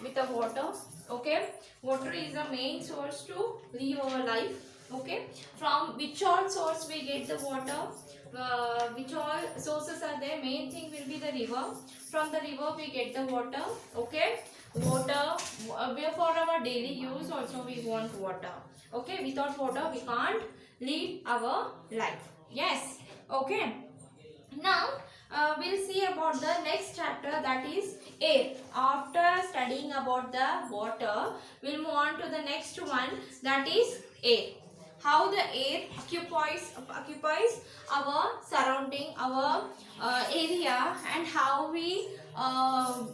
with the water. Okay, water is the main source to live our life. Okay, from which all source we get the water, which all sources are there, main thing will be the river. From the river we get the water. Okay, water, we are for our daily use also we want water. Okay, without water we can't live our life. Yes. Okay, now we'll see about the next chapter, that is air. After studying about the water, we'll move on to the next one, that is air. How the air occupies our surrounding, our area, and how we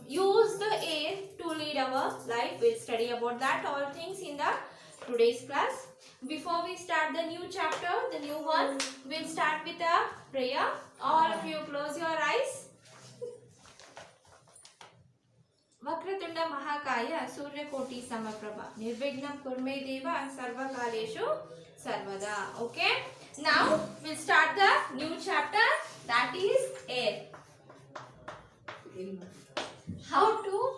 use the air to lead our life. We'll study about that all things in the today's class. Before we start the new chapter, the new one, we'll start with a prayer. All of you close your eyes. Vakratunda Mahakaya Suryakoti Samaprabha Nirvignam Kurme Deva Sarvakaleshu Sarvada. Okay, now we'll start the new chapter, that is air. How to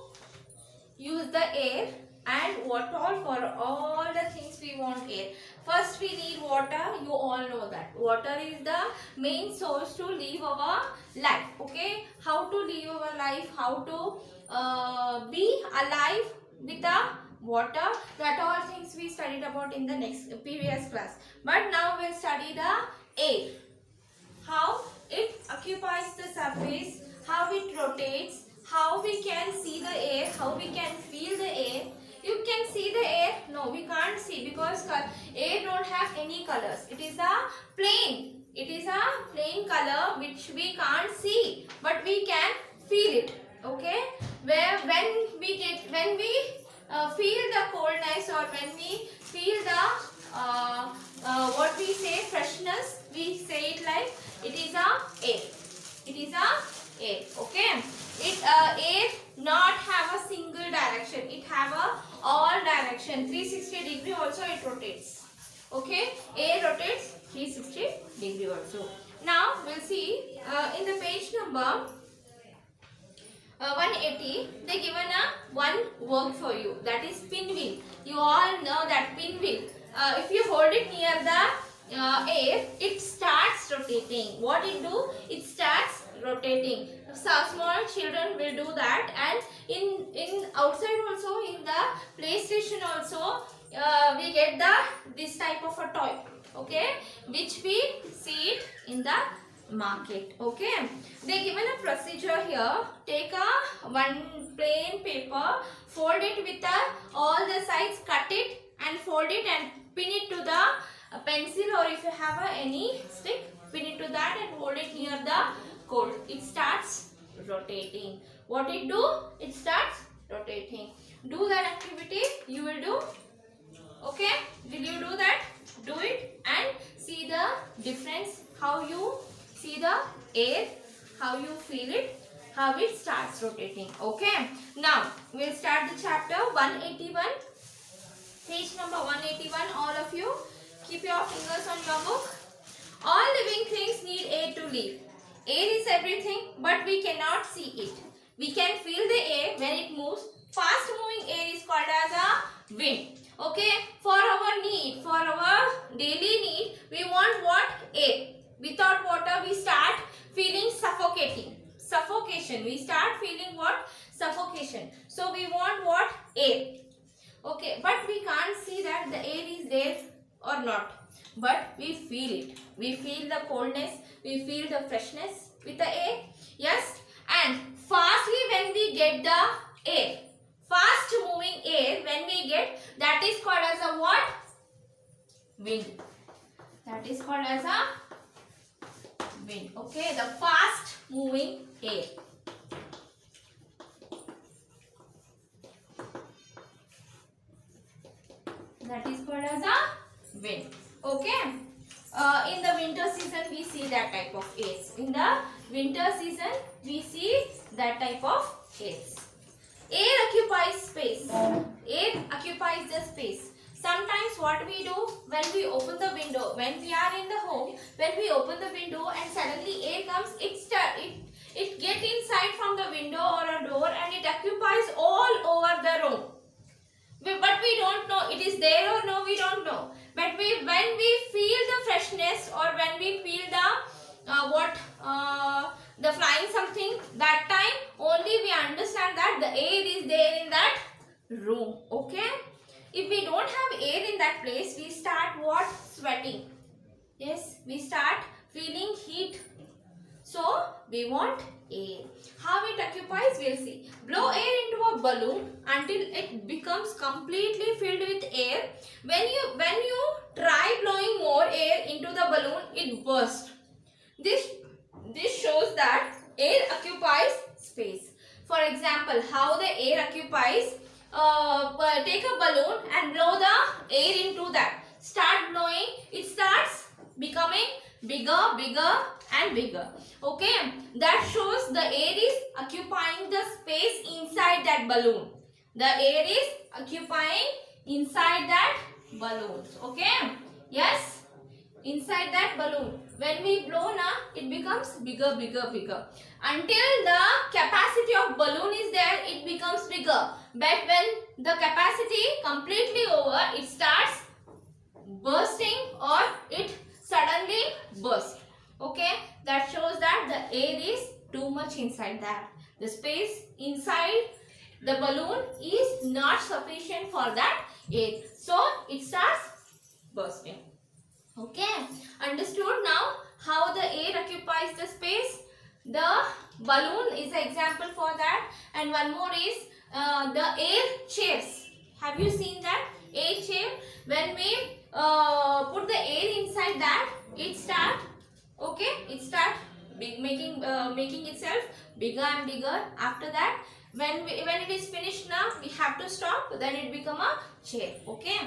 use the air and what all, for all the things we want air. First we need water. You all know that water is the main source to live our life. Okay, how to live our life, how to be alive with the water, that all things we studied about in the next previous class. But now we'll study the air, how it occupies the surface, how it rotates, how we can see the air, how we can feel the air. You can see the air? No, we can't see because air don't have any colors. It is a plain. It is a plain color which we can't see, but we can feel it. Okay? Where when we feel the coldness, or when we feel the what we say, freshness, we say it like it is a air. It is a air. Okay? It air not have a single direction. It have a all direction. 360 degree also it rotates. Okay, air rotates 360 degree also. Now we'll see in the page number 180. They given a one work for you, that is pinwheel. You all know that pinwheel. If you hold it near the air, it starts rotating. What it do? It starts rotating. So small children will do that, and in outside also, in the play station also, we get this type of a toy. Okay, which we see it in the market. Okay, they given a procedure here. Take a one plain paper, fold it with all the sides, cut it and fold it and pin it to the pencil, or if you have any stick, pin it to that and hold it near the cold. It starts rotating. What it do? It starts rotating. Do that activity, you will do. Okay, will you do that? Do it and see the difference, how you see the air, how you feel it, how it starts rotating. Okay, now we'll start the chapter 181, page number 181. All of you keep your fingers on your book. All living things need air to live. Air is everything, but we cannot see it. We can feel the air when it moves. Fast moving air is called as a wind. Okay, for our need, for our daily need, we want what? Air. Without water, we start feeling suffocating. Suffocation. We start feeling what? Suffocation. So we want what? Air. Okay, but we can't see that the air is there or not. But we feel it. We feel the coldness. We feel the freshness with the air. Yes. And fastly when we get the air, fast moving air, when we get, that is called as a what? Wind. That is called as a wind. Okay, the fast moving air. That is called as a wind. Okay. In the winter season we see that type of airs. In the winter season we see that type of airs. Air occupies space. Air occupies the space. Sometimes what we do when we open the window, when we are in the home, when we open the window and suddenly air comes, it get inside from the window or a door and it occupies all over room. Okay, if we don't have air in that place, we start what? Sweating. Yes, we start feeling heat. So we want air. How it occupies, we'll see. Blow air into a balloon until it becomes completely filled with air. When you try blowing more air into the balloon, it bursts. This shows that air occupies space. For example, how the air occupies. Take a balloon and blow the air into that. Start blowing. It starts becoming bigger and bigger. Okay, that shows the air is occupying the space inside that balloon. The air is occupying inside that balloon. Okay, yes, inside that balloon. When we blow now, it becomes bigger until the capacity of balloon is there, it becomes bigger. But when the capacity completely over, it starts bursting or it suddenly bursts. Okay, that shows that the air is too much inside that. The space inside the balloon is not sufficient for that air. So it starts bursting. Okay, understood now how the air occupies the space? The balloon is an example for that. And one more is the air chairs. Have you seen that? Air chair. When we put the air inside that, it start, okay, it start making itself bigger and bigger. After that, when it is finished now, we have to stop. Then it become a chair. Okay,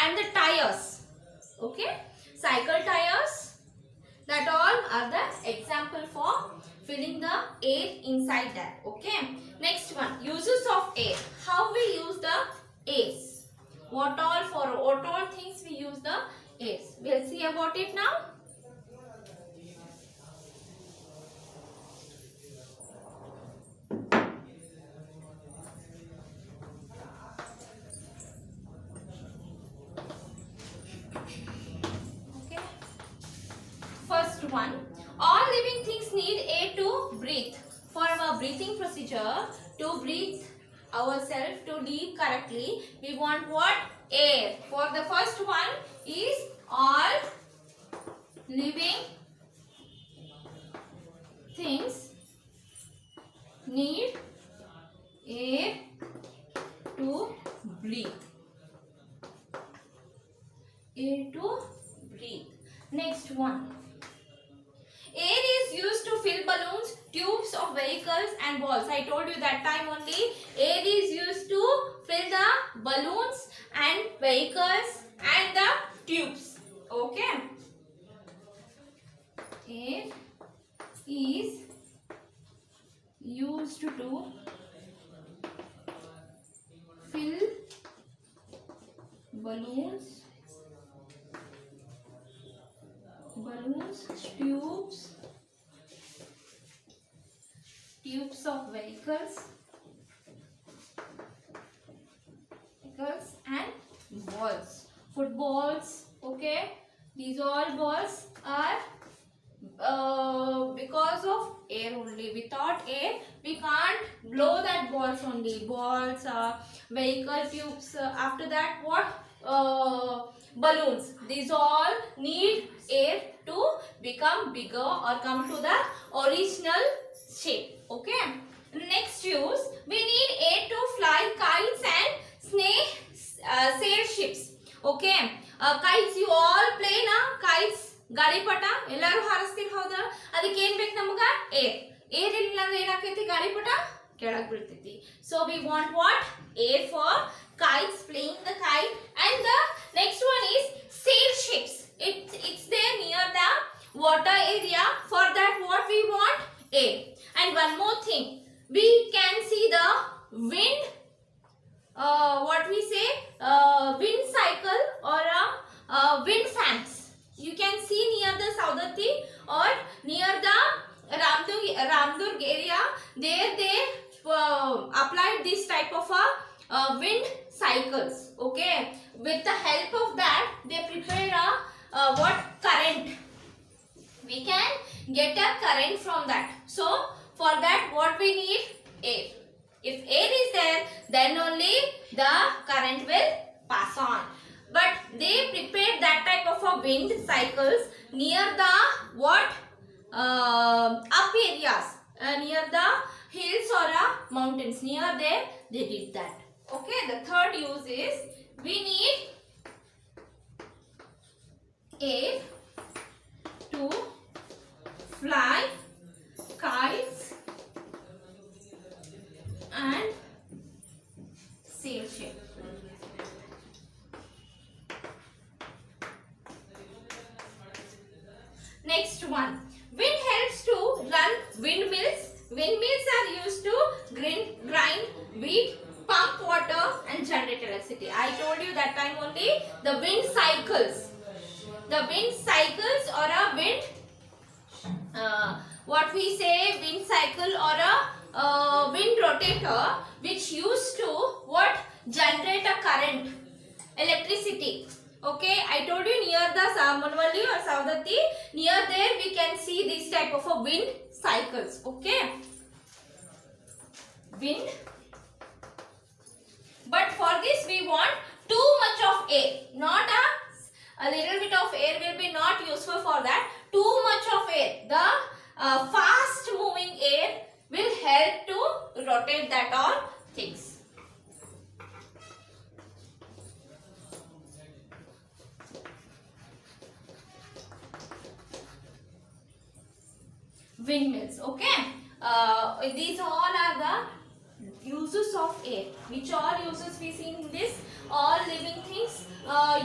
and the tires. Okay, cycle tires. That all are the example for filling the air inside that. Okay. Next one, uses of air. How we use the airs? What all things we use the airs? We'll see about it now. Okay. First one, all living things need air to breathe. For our breathing procedure, to breathe ourselves, to live correctly, we want what? Air. For the first one is all living things need air to breathe. Air to breathe. Next one. Air is used to fill balloons, tubes of vehicles and balls. I told you that time only. Air is used to fill the balloons and vehicles and the tubes. Okay. Air is used to fill balloons, tubes of vehicles and balls. Footballs, okay. These all balls are because of air only. Without air, we can't blow that balls only. Balls, vehicle tubes. After that, what? Balloons. These all need air to become bigger or come to the original shape. Okay. Next use, we need air to fly kites and sail ships. Okay. Kites, you all play na kites. ಗಾಳಿಪಟ ಎಲ್ಲರೂ ಹಾರಿಸ್ತೀರಿ ಹೌದಾ? ಅದಕ್ಕೆ ಏನು ಬೇಕು ನಮಗೆ? Air. Air ಇಲ್ಲ ಅಂದ್ರೆ ಏನಾಗ್ತೈತಿ? ಗಾಳಿಪಟ ಕೆಳಗೆ ಬೀಳ್ತೈತಿ. So we want what? Air for kites, flying the kite. And the next one is sail ships. It's there near the water area. For that what we want? Air. And one more thing, we can see the wind, what we say, wind cycle or wind fans. You can see near the Saudati or near the Ramdurg area. There they applied this type of wind cycles. Okay, with the help of that they prepare what? Current. We can get a current from that. So for that what we need? Air. If air is there, then only the current will pass on. But they prepared that type of a wind cycles near the what? Up areas, near the hills or mountains. Near there, they did that. Okay, the third use is we need air to fly kites and sail ship. Next one, wind helps to run windmills. Windmills are used to grind wheat, pump water and generate electricity. I told you that time only the wind cycles. The wind cycles or a wind, what we say wind cycle or a wind rotator, which used to what? Generate a current, electricity. Okay, I told you near the Samanvalli or Saudati, near there we can see this type of a wind cycles. Okay, wind. But for this we want too much of air, not a little bit of air will be not useful for that. Too much of air, the fast moving air will help to rotate that all things. Windmills. Okay, these all are the uses of air. Which all uses we see in this? All living things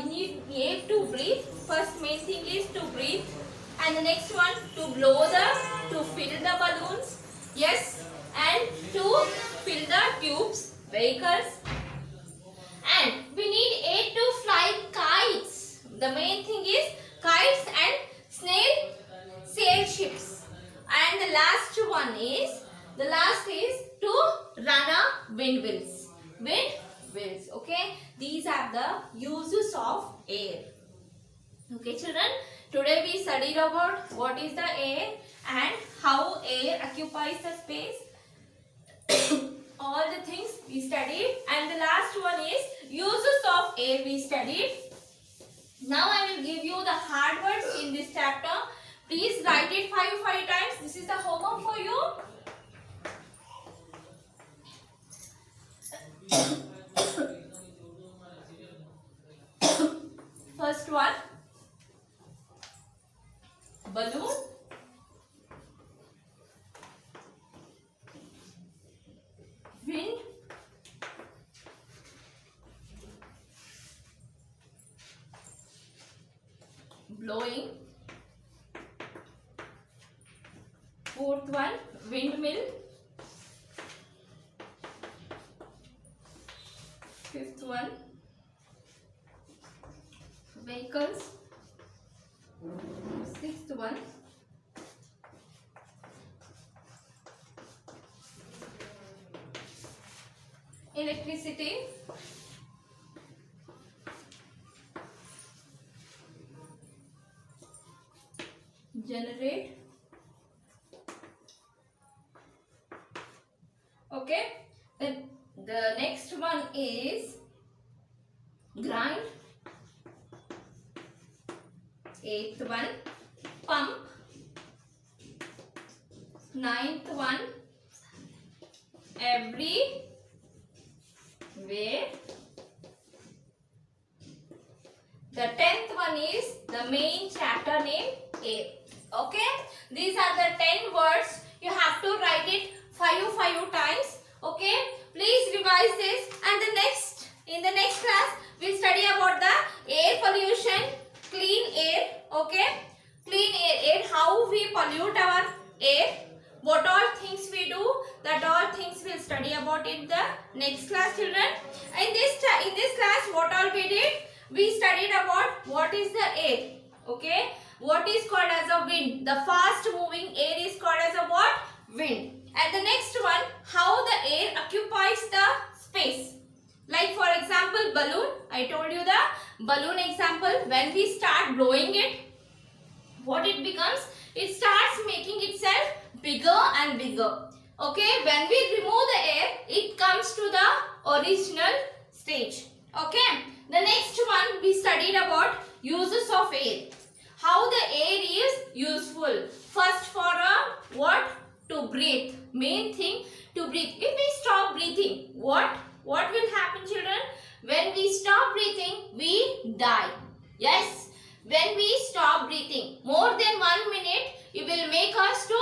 need air to breathe. First main thing is to breathe, and the next one to blow to fill the balloons. Yes, and to fill the tubes, vehicles, and we need air to fly kites. The main thing is kites and sail ships. And the last is to run a windmills. Windmills. Okay, these are the uses of air. Okay, children. Today we studied about what is the air and how air occupies the space. All the things we studied, and the last one is uses of air we studied. Now I will give you the hard words in this chapter. Please write it 5 times. This is the homework for you. First one, balloon, wind, blowing. Fourth one, windmill. Fifth one, vehicles. Sixth one, electricity. Generate. Okay, then the next one is grind. Eighth one, pump. Ninth one, everywhere. The 10th one is the main chapter name, air. Okay, these are the 10 words. You have to write it 5 times. Okay, please revise this, and in the next class we'll study about the air pollution, clean air. Okay, clean air, how we pollute our air, what all things we do, that all things we'll study about in the next class, children. In this class, what all we did, we studied about what is the air. Okay, what is called as a wind. The fast moving air is called as a what? Wind. And the next one, how the air occupies the space. Like for example, balloon. I told you the balloon example. When we start blowing it, what it becomes? It starts making itself bigger and bigger. Okay, when we remove the air, it comes to the original stage. Okay, the next one we studied about uses of air. How the air is useful. First, for what? To breathe. Main thing, to breathe. If we stop breathing, what will happen, children? When we stop breathing, we die. Yes, when we stop breathing more than 1 minute, it will make us to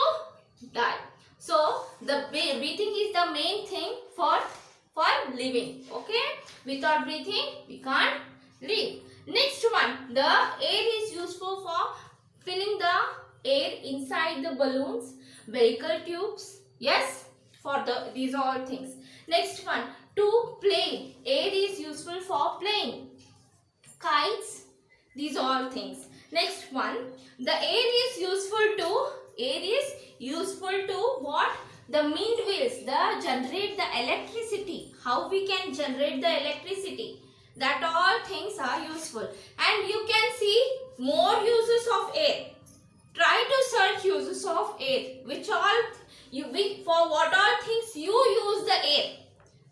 die. So the breathing is the main thing for living. Okay, without breathing we can't live. Next one, the air is useful for filling the air inside the balloons, vehicle tubes. Yes, for these all things. Next one, to play. Air is useful for playing. Kites, these all things. Next one, the air is useful to what? The wind wheels, generate the electricity. How we can generate the electricity? That all things are useful. And you can see more uses of air. Try to search uses of air. For what all things you use the air.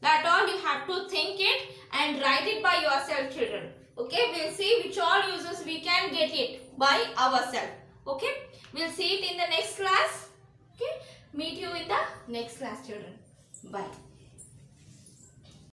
That all you have to think it and write it by yourself, children. Okay, we'll see which all uses we can get it by ourselves. Okay, we'll see it in the next class. Okay, meet you in the next class, children. Bye.